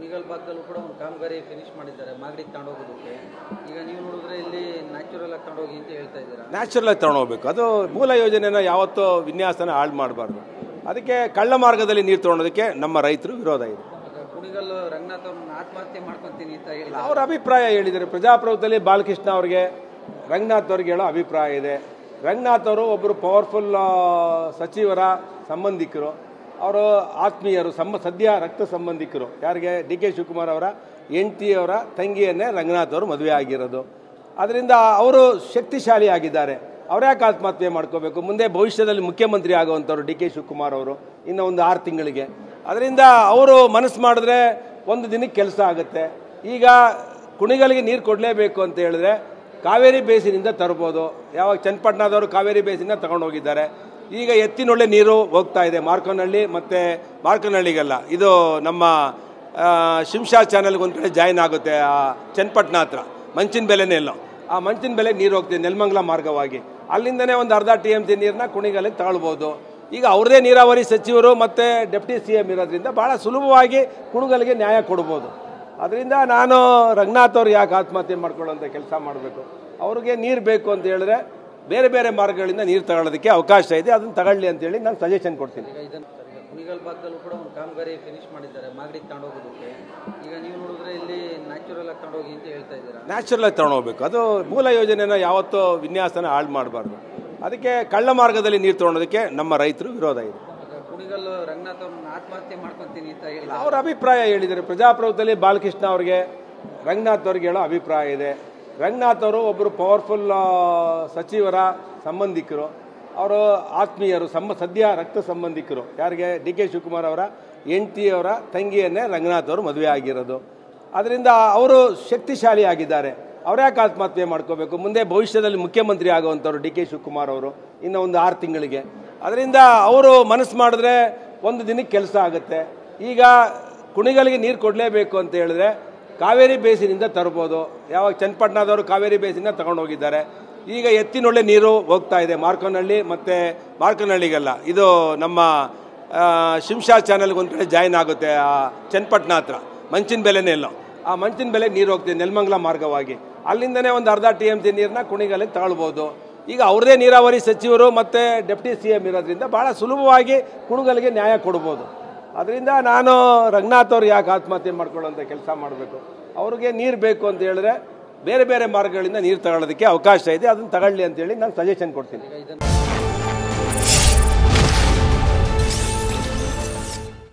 ಕುಣಿಗಲ್ ಭಾಗದಲ್ಲೂ ಕೂಡ ಒಂದು ಕಾಮಗಾರಿ ಫಿನಿಶ್ ಮಾಡಿದ್ದಾರೆ ಮಾಗಡಿಗೆ ತಗೊಂಡೋಗೋದಕ್ಕೆ. ಈಗ ನೀವು ನೋಡಿದ್ರೆ ಇಲ್ಲಿ ನ್ಯಾಚುರಲ್ ಆಗಿ ತಗೊಂಡೋಗಿ ಅಂತ ಹೇಳ್ತಾ ಇದ್ದೀರಾ. ನ್ಯಾಚುರಲ್ ಆಗಿ ತಗೊಂಡೋಗ್ಬೇಕು. ಅದು ಮೂಲ ಯೋಜನೆನ ಯಾವತ್ತೂ ವಿನ್ಯಾಸನ ಹಾಳು ಮಾಡಬಾರ್ದು. ಅದಕ್ಕೆ ಕಳ್ಳ ಮಾರ್ಗದಲ್ಲಿ ನೀರು ತೊಗೊಳೋದಕ್ಕೆ ನಮ್ಮ ರೈತರು ವಿರೋಧ ಇದೆ. ಕುಣಿಗಲ್ ರಂಗನಾಥ್ ಅವ್ರನ್ನ ಆತ್ಮಹತ್ಯೆ ಮಾಡ್ಕೊತೀನಿ ಅಂತ ಹೇಳಿ ಅವ್ರ ಅಭಿಪ್ರಾಯ ಹೇಳಿದ್ದಾರೆ. ಪ್ರಜಾಪ್ರಭುತ್ವದಲ್ಲಿ ಬಾಲಕೃಷ್ಣ ಅವ್ರಿಗೆ ರಂಗನಾಥ್ ಅವ್ರಿಗೆ ಹೇಳೋ ಅಭಿಪ್ರಾಯ ಇದೆ. ರಂಗನಾಥ್ ಅವರು ಒಬ್ಬರು ಪವರ್ಫುಲ್ ಸಚಿವರ ಸಂಬಂಧಿಕರು, ಅವರು ಆತ್ಮೀಯರು, ಸದ್ಯ ರಕ್ತ ಸಂಬಂಧಿಕರು. ಯಾರಿಗೆ? ಡಿ ಕೆ ಶಿವಕುಮಾರ್ ಅವರ ಹೆಂಡತಿಯವರ ತಂಗಿಯನ್ನೇ ರಂಗನಾಥ್ ಅವರು ಮದುವೆ ಆಗಿರೋದು. ಅದರಿಂದ ಅವರು ಶಕ್ತಿಶಾಲಿ ಆಗಿದ್ದಾರೆ. ಅವ್ರ್ಯಾಕೆ ಆತ್ಮಹತ್ಯೆ ಮಾಡ್ಕೋಬೇಕು? ಮುಂದೆ ಭವಿಷ್ಯದಲ್ಲಿ ಮುಖ್ಯಮಂತ್ರಿ ಆಗುವಂಥವ್ರು ಡಿ ಕೆ ಶಿವಕುಮಾರ್ ಅವರು ಇನ್ನೂ ಒಂದು 6 ತಿಂಗಳಿಗೆ. ಅದರಿಂದ ಅವರು ಮನಸ್ಸು ಮಾಡಿದ್ರೆ ಒಂದು ದಿನಕ್ಕೆ ಕೆಲಸ ಆಗುತ್ತೆ. ಈಗ ಕುಣಿಗಲ್ಗೆ ನೀರು ಕೊಡಲೇಬೇಕು ಅಂತ ಹೇಳಿದ್ರೆ ಕಾವೇರಿ ಬೇಸಿನಿಂದ ತರ್ಬೋದು. ಯಾವಾಗ ಚನ್ನಪಟ್ಟಣದವರು ಕಾವೇರಿ ಬೇಸಿನ ತಗೊಂಡೋಗಿದ್ದಾರೆ. ಈಗ ಎತ್ತಿನೊಳ್ಳೆ ನೀರು ಹೋಗ್ತಾ ಇದೆ ಮಾರ್ಕೋನಹಳ್ಳಿ ಮತ್ತು ಮಾರ್ಕೋನಹಳ್ಳಿಗೆಲ್ಲ. ಇದು ನಮ್ಮ ಶಿಂಷಾ ಚಾನಲ್ಗೆ ಒಂದು ಕಡೆ ಜಾಯಿನ್ ಆಗುತ್ತೆ. ಆ ಚನ್ನಪಟ್ಟಣ ಹತ್ರ ಮಂಚಿನ ಬೆಲೆನೇ ಎಲ್ಲೋ, ಆ ಮಂಚಿನ ಬೆಲೆಗೆ ನೀರು ಹೋಗ್ತಿದೆ ನೆಲಮಂಗಲ ಮಾರ್ಗವಾಗಿ. ಅಲ್ಲಿಂದನೇ ಒಂದು ಅರ್ಧ TMC ನೀರನ್ನ ಕುಣಿಗಲ್ಲಿಗೆ ತಗೊಳ್ಬೋದು. ಈಗ ಅವ್ರದೇ ನೀರಾವರಿ ಸಚಿವರು ಮತ್ತು ಡೆಪ್ಟಿ CM ಇರೋದ್ರಿಂದ ಭಾಳ ಸುಲಭವಾಗಿ ಕುಣಿಗಲ್ಗೆ ನ್ಯಾಯ ಕೊಡ್ಬೋದು. ಅದರಿಂದ ನಾನು ರಂಗನಾಥ್ ಅವ್ರು ಯಾಕೆ ಆತ್ಮಹತ್ಯೆ ಮಾಡ್ಕೊಳ್ಳೋಂಥ ಕೆಲಸ ಮಾಡಬೇಕು? ಅವ್ರಿಗೆ ನೀರು ಬೇಕು ಅಂತ ಹೇಳಿದ್ರೆ ಬೇರೆ ಬೇರೆ ಮಾರ್ಗಗಳಿಂದ ನೀರು ತಗೊಳ್ಳೋದಕ್ಕೆ ಅವಕಾಶ ಇದೆ. ಅದನ್ನು ತಗೊಳ್ಳಿ ಅಂತೇಳಿ ನಾನು ಸಜೆಷನ್ ಕೊಡ್ತೀನಿ. ಕುಣಿಗಲ್ ಭಾಗದಲ್ಲೂ ಕೂಡ ಒಂದು ಕಾಮಗಾರಿ ಫಿನಿಶ್ ಮಾಡಿದ್ದಾರೆ ಮಾಗಡಿಗೆ ತಗೊಂಡೋಗೋದಕ್ಕೆ. ಈಗ ನೀವು ನೋಡಿದ್ರೆ ಇಲ್ಲಿ ನ್ಯಾಚುರಲ್ ಆಗಿ ತಗೊಂಡೋಗಿ ಅಂತ ಹೇಳ್ತಾ ಇದ್ದೀರಾ. ನ್ಯಾಚುರಲ್ ಆಗಿ ತಗೊಂಡೋಗ್ಬೇಕು. ಅದು ಮೂಲ ಯೋಜನೆನ ಯಾವತ್ತೂ ವಿನ್ಯಾಸನ ಹಾಳು ಮಾಡಬಾರ್ದು. ಅದಕ್ಕೆ ಕಳ್ಳ ಮಾರ್ಗದಲ್ಲಿ ನೀರು ತೊಗೊಳೋದಕ್ಕೆ ನಮ್ಮ ರೈತರು ವಿರೋಧ ಇದೆ. ಕುಣಿಗಲ್ ರಂಗನಾಥ್ ಅವ್ರನ್ನ ಆತ್ಮಹತ್ಯೆ ಮಾಡ್ಕೊತೀನಿ ಅಂತ ಹೇಳಿ ಅವ್ರ ಅಭಿಪ್ರಾಯ ಹೇಳಿದ್ದಾರೆ. ಪ್ರಜಾಪ್ರಭುತ್ವದಲ್ಲಿ ಬಾಲಕೃಷ್ಣ ಅವ್ರಿಗೆ ರಂಗನಾಥ್ ಅವ್ರಿಗೆ ಹೇಳೋ ಅಭಿಪ್ರಾಯ ಇದೆ. ರಂಗನಾಥ್ ಅವರು ಒಬ್ಬರು ಪವರ್ಫುಲ್ ಸಚಿವರ ಸಂಬಂಧಿಕರು, ಅವರು ಆತ್ಮೀಯರು, ಸದ್ಯ ರಕ್ತ ಸಂಬಂಧಿಕರು. ಯಾರಿಗೆ? ಡಿ ಕೆ ಶಿವಕುಮಾರ್ ಅವರ ಹೆಂಡತಿಯವರ ತಂಗಿಯನ್ನೇ ರಂಗನಾಥ್ ಅವರು ಮದುವೆ ಆಗಿರೋದು. ಅದರಿಂದ ಅವರು ಶಕ್ತಿಶಾಲಿ ಆಗಿದ್ದಾರೆ. ಅವ್ರ್ಯಾಕೆ ಆತ್ಮಹತ್ಯೆ ಮಾಡ್ಕೋಬೇಕು? ಮುಂದೆ ಭವಿಷ್ಯದಲ್ಲಿ ಮುಖ್ಯಮಂತ್ರಿ ಆಗುವಂಥವ್ರು ಡಿ ಕೆ ಶಿವಕುಮಾರ್ ಅವರು ಇನ್ನೂ ಒಂದು 6 ತಿಂಗಳಿಗೆ. ಅದರಿಂದ ಅವರು ಮನಸ್ಸು ಮಾಡಿದ್ರೆ ಒಂದು ದಿನಕ್ಕೆ ಕೆಲಸ ಆಗುತ್ತೆ. ಈಗ ಕುಣಿಗಲ್ಗೆ ನೀರು ಕೊಡಲೇಬೇಕು ಅಂತ ಹೇಳಿದ್ರೆ ಕಾವೇರಿ ಬೇಸಿನಿಂದ ತರ್ಬೋದು. ಯಾವಾಗ ಚನ್ನಪಟ್ಟಣದವರು ಕಾವೇರಿ ಬೇಸಿನ ತಗೊಂಡೋಗಿದ್ದಾರೆ. ಈಗ ಎತ್ತಿನೊಳ್ಳೆ ನೀರು ಹೋಗ್ತಾ ಇದೆ ಮಾರ್ಕೋನಹಳ್ಳಿ ಮತ್ತು ಮಾರ್ಕೋನಹಳ್ಳಿಗೆಲ್ಲ. ಇದು ನಮ್ಮ ಶಿಂಷಾ ಚಾನಲ್ಗೆ ಒಂದು ಕಡೆ ಜಾಯಿನ್ ಆಗುತ್ತೆ. ಆ ಚನ್ನಪಟ್ಟಣ ಹತ್ರ ಮಂಚಿನ ಬೆಲೆನೇ ಎಲ್ಲೋ, ಆ ಮಂಚಿನ ಬೆಲೆಗೆ ನೀರು ಹೋಗ್ತಿದೆ ನೆಲಮಂಗಲ ಮಾರ್ಗವಾಗಿ. ಅಲ್ಲಿಂದನೇ ಒಂದು ಅರ್ಧ TMC ನೀರನ್ನ ಕುಣಿಗಲ್ಲಿಗೆ ತಗೊಳ್ಬೋದು. ಈಗ ಅವ್ರದೇ ನೀರಾವರಿ ಸಚಿವರು ಮತ್ತು ಡೆಪ್ಟಿ CM ಇರೋದ್ರಿಂದ ಭಾಳ ಸುಲಭವಾಗಿ ಕುಣಿಗಲ್ಗೆ ನ್ಯಾಯ ಕೊಡ್ಬೋದು. ಅದರಿಂದ ನಾನು ರಂಗನಾಥ್ ಅವ್ರು ಯಾಕೆ ಆತ್ಮಹತ್ಯೆ ಮಾಡ್ಕೊಳ್ಳೋಂಥ ಕೆಲಸ ಮಾಡಬೇಕು? ಅವ್ರಿಗೆ ನೀರು ಬೇಕು ಅಂತ ಹೇಳಿದ್ರೆ ಬೇರೆ ಬೇರೆ ಮಾರ್ಗಗಳಿಂದ ನೀರು ತಗೊಳ್ಳೋದಕ್ಕೆ ಅವಕಾಶ ಇದೆ. ಅದನ್ನು ತಗೊಳ್ಳಿ ಅಂತೇಳಿ ನಾನು ಸಜೆಷನ್ ಕೊಡ್ತೀನಿ.